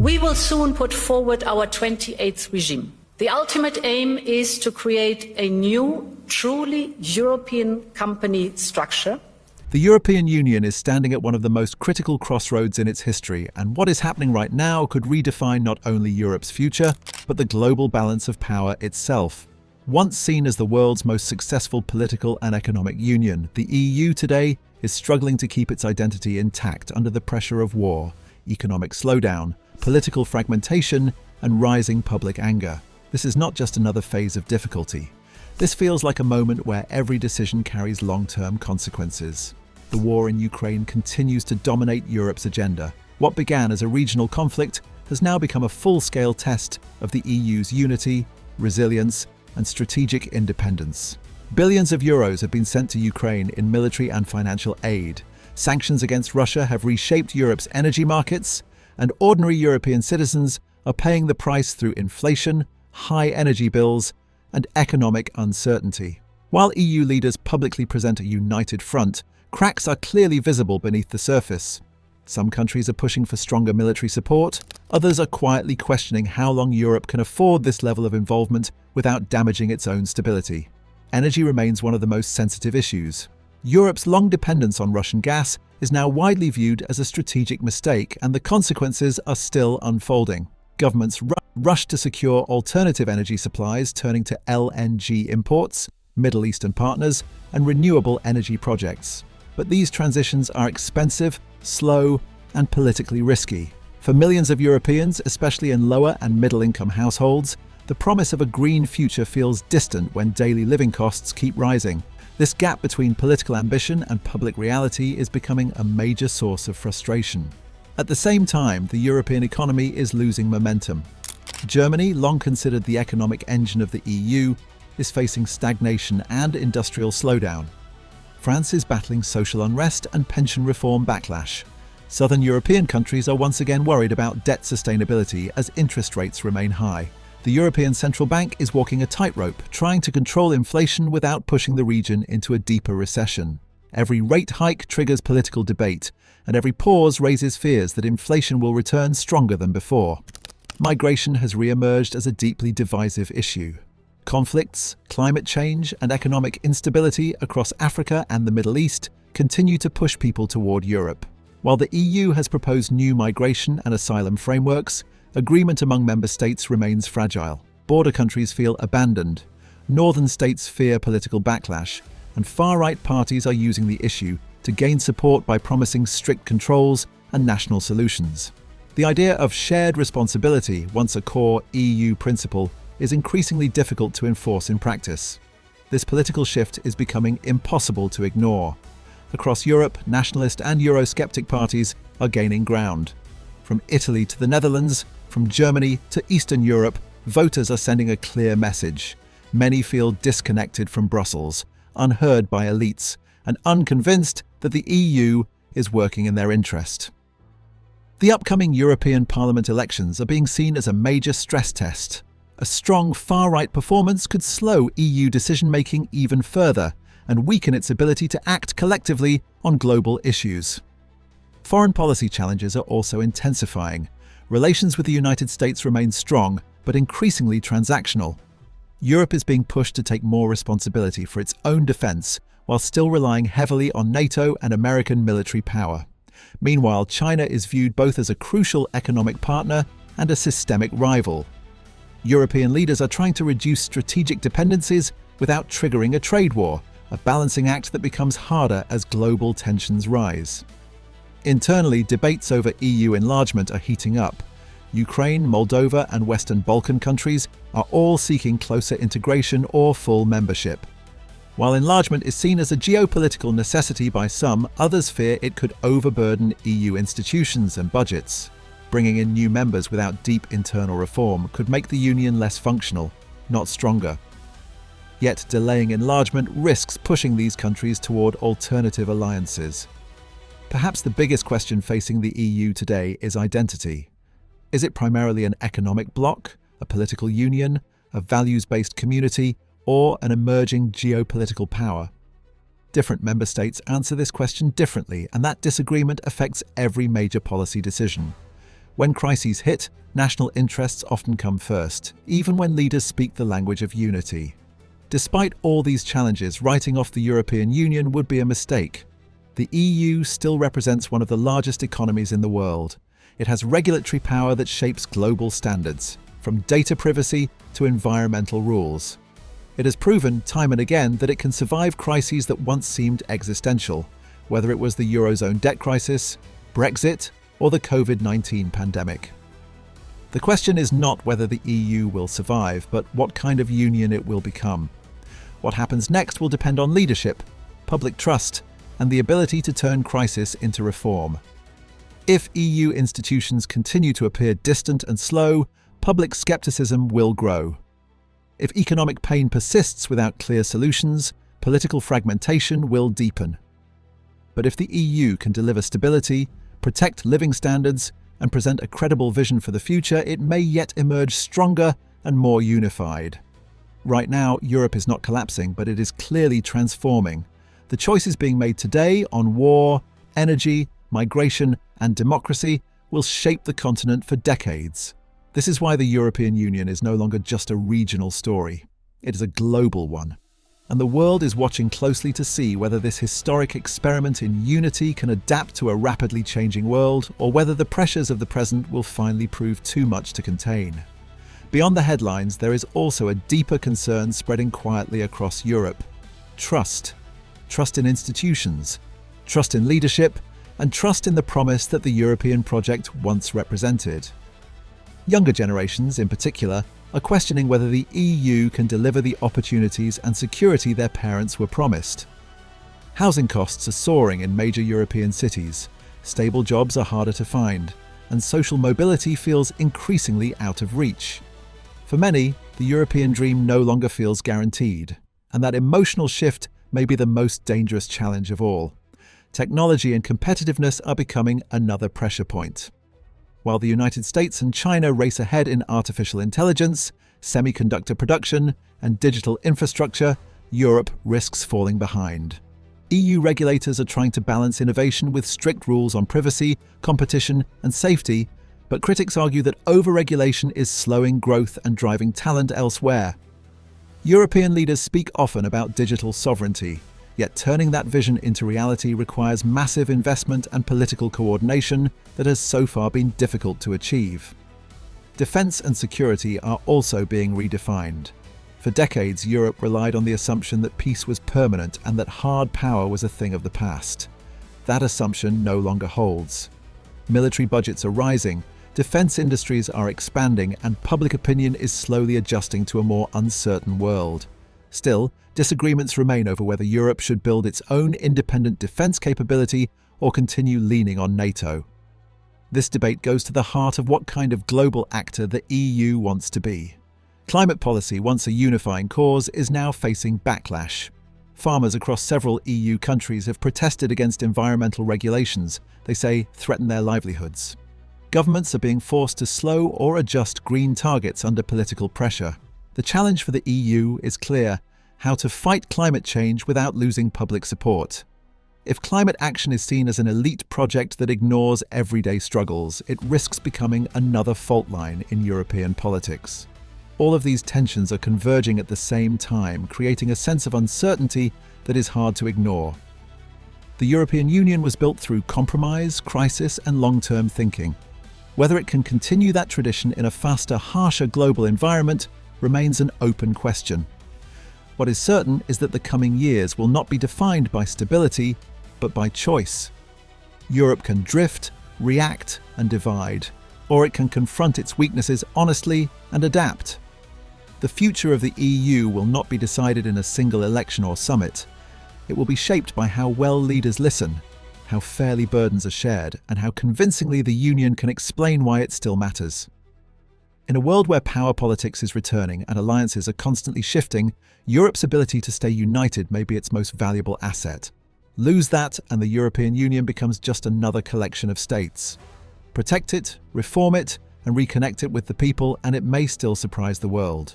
We will soon put forward our 28th regime. The ultimate aim is to create a new, truly European company structure. The European Union is standing at one of the most critical crossroads in its history, and what is happening right now could redefine not only Europe's future, but the global balance of power itself. Once seen as the world's most successful political and economic union, the EU today is struggling to keep its identity intact under the pressure of war, economic slowdown, political fragmentation, and rising public anger. This is not just another phase of difficulty. This feels like a moment where every decision carries long-term consequences. The war in Ukraine continues to dominate Europe's agenda. What began as a regional conflict has now become a full-scale test of the EU's unity, resilience, and strategic independence. Billions of euros have been sent to Ukraine in military and financial aid. Sanctions against Russia have reshaped Europe's energy markets, and ordinary European citizens are paying the price through inflation, high energy bills, and economic uncertainty. While EU leaders publicly present a united front, cracks are clearly visible beneath the surface. Some countries are pushing for stronger military support, others are quietly questioning how long Europe can afford this level of involvement without damaging its own stability. Energy remains one of the most sensitive issues. Europe's long dependence on Russian gas is now widely viewed as a strategic mistake, and the consequences are still unfolding. Governments rush to secure alternative energy supplies, turning to LNG imports, Middle Eastern partners, and renewable energy projects. But these transitions are expensive, slow, and politically risky. For millions of Europeans, especially in lower and middle-income households, the promise of a green future feels distant when daily living costs keep rising. This gap between political ambition and public reality is becoming a major source of frustration. At the same time, the European economy is losing momentum. Germany, long considered the economic engine of the EU, is facing stagnation and industrial slowdown. France is battling social unrest and pension reform backlash. Southern European countries are once again worried about debt sustainability as interest rates remain high. The European Central Bank is walking a tightrope, trying to control inflation without pushing the region into a deeper recession. Every rate hike triggers political debate, and every pause raises fears that inflation will return stronger than before. Migration has re-emerged as a deeply divisive issue. Conflicts, climate change, and economic instability across Africa and the Middle East continue to push people toward Europe. While the EU has proposed new migration and asylum frameworks, agreement among member states remains fragile. Border countries feel abandoned. Northern states fear political backlash, and far-right parties are using the issue to gain support by promising strict controls and national solutions. The idea of shared responsibility, once a core EU principle, is increasingly difficult to enforce in practice. This political shift is becoming impossible to ignore. Across Europe, nationalist and Eurosceptic parties are gaining ground. From Italy to the Netherlands, from Germany to Eastern Europe, voters are sending a clear message. Many feel disconnected from Brussels, unheard by elites, and unconvinced that the EU is working in their interest. The upcoming European Parliament elections are being seen as a major stress test. A strong far-right performance could slow EU decision-making even further and weaken its ability to act collectively on global issues. Foreign policy challenges are also intensifying. Relations with the United States remain strong, but increasingly transactional. Europe is being pushed to take more responsibility for its own defense, while still relying heavily on NATO and American military power. Meanwhile, China is viewed both as a crucial economic partner and a systemic rival. European leaders are trying to reduce strategic dependencies without triggering a trade war, a balancing act that becomes harder as global tensions rise. Internally, debates over EU enlargement are heating up. Ukraine, Moldova, and Western Balkan countries are all seeking closer integration or full membership. While enlargement is seen as a geopolitical necessity by some, others fear it could overburden EU institutions and budgets. Bringing in new members without deep internal reform could make the Union less functional, not stronger. Yet delaying enlargement risks pushing these countries toward alternative alliances. Perhaps the biggest question facing the EU today is identity. Is it primarily an economic bloc, a political union, a values-based community, or an emerging geopolitical power? Different member states answer this question differently, and that disagreement affects every major policy decision. When crises hit, national interests often come first, even when leaders speak the language of unity. Despite all these challenges, writing off the European Union would be a mistake. The EU still represents one of the largest economies in the world. It has regulatory power that shapes global standards, from data privacy to environmental rules. It has proven time and again that it can survive crises that once seemed existential, whether it was the Eurozone debt crisis, Brexit, or the COVID-19 pandemic. The question is not whether the EU will survive, but what kind of union it will become. What happens next will depend on leadership, public trust, and the ability to turn crisis into reform. If EU institutions continue to appear distant and slow, public skepticism will grow. If economic pain persists without clear solutions, political fragmentation will deepen. But if the EU can deliver stability, protect living standards, and present a credible vision for the future, it may yet emerge stronger and more unified. Right now, Europe is not collapsing, but it is clearly transforming. The choices being made today on war, energy, migration, and democracy will shape the continent for decades. This is why the European Union is no longer just a regional story. It is a global one. And the world is watching closely to see whether this historic experiment in unity can adapt to a rapidly changing world, or whether the pressures of the present will finally prove too much to contain. Beyond the headlines, there is also a deeper concern spreading quietly across Europe. Trust. Trust in institutions, trust in leadership, and trust in the promise that the European project once represented. Younger generations, in particular, are questioning whether the EU can deliver the opportunities and security their parents were promised. Housing costs are soaring in major European cities, stable jobs are harder to find, and social mobility feels increasingly out of reach. For many, the European dream no longer feels guaranteed, and that emotional shift may be the most dangerous challenge of all. Technology and competitiveness are becoming another pressure point. While the United States and China race ahead in artificial intelligence, semiconductor production, and digital infrastructure, Europe risks falling behind. EU regulators are trying to balance innovation with strict rules on privacy, competition, and safety, but critics argue that over-regulation is slowing growth and driving talent elsewhere. European leaders speak often about digital sovereignty, yet turning that vision into reality requires massive investment and political coordination that has so far been difficult to achieve. Defense and security are also being redefined. For decades, Europe relied on the assumption that peace was permanent and that hard power was a thing of the past. That assumption no longer holds. Military budgets are rising, defense industries are expanding, and public opinion is slowly adjusting to a more uncertain world. Still, disagreements remain over whether Europe should build its own independent defense capability or continue leaning on NATO. This debate goes to the heart of what kind of global actor the EU wants to be. Climate policy, once a unifying cause, is now facing backlash. Farmers across several EU countries have protested against environmental regulations they say threaten their livelihoods. Governments are being forced to slow or adjust green targets under political pressure. The challenge for the EU is clear: how to fight climate change without losing public support. If climate action is seen as an elite project that ignores everyday struggles, it risks becoming another fault line in European politics. All of these tensions are converging at the same time, creating a sense of uncertainty that is hard to ignore. The European Union was built through compromise, crisis, and long-term thinking. Whether it can continue that tradition in a faster, harsher global environment remains an open question. What is certain is that the coming years will not be defined by stability, but by choice. Europe can drift, react, and divide, or it can confront its weaknesses honestly and adapt. The future of the EU will not be decided in a single election or summit. It will be shaped by how well leaders listen, how fairly burdens are shared, and how convincingly the Union can explain why it still matters. In a world where power politics is returning and alliances are constantly shifting, Europe's ability to stay united may be its most valuable asset. Lose that, and the European Union becomes just another collection of states. Protect it, reform it, and reconnect it with the people, and it may still surprise the world.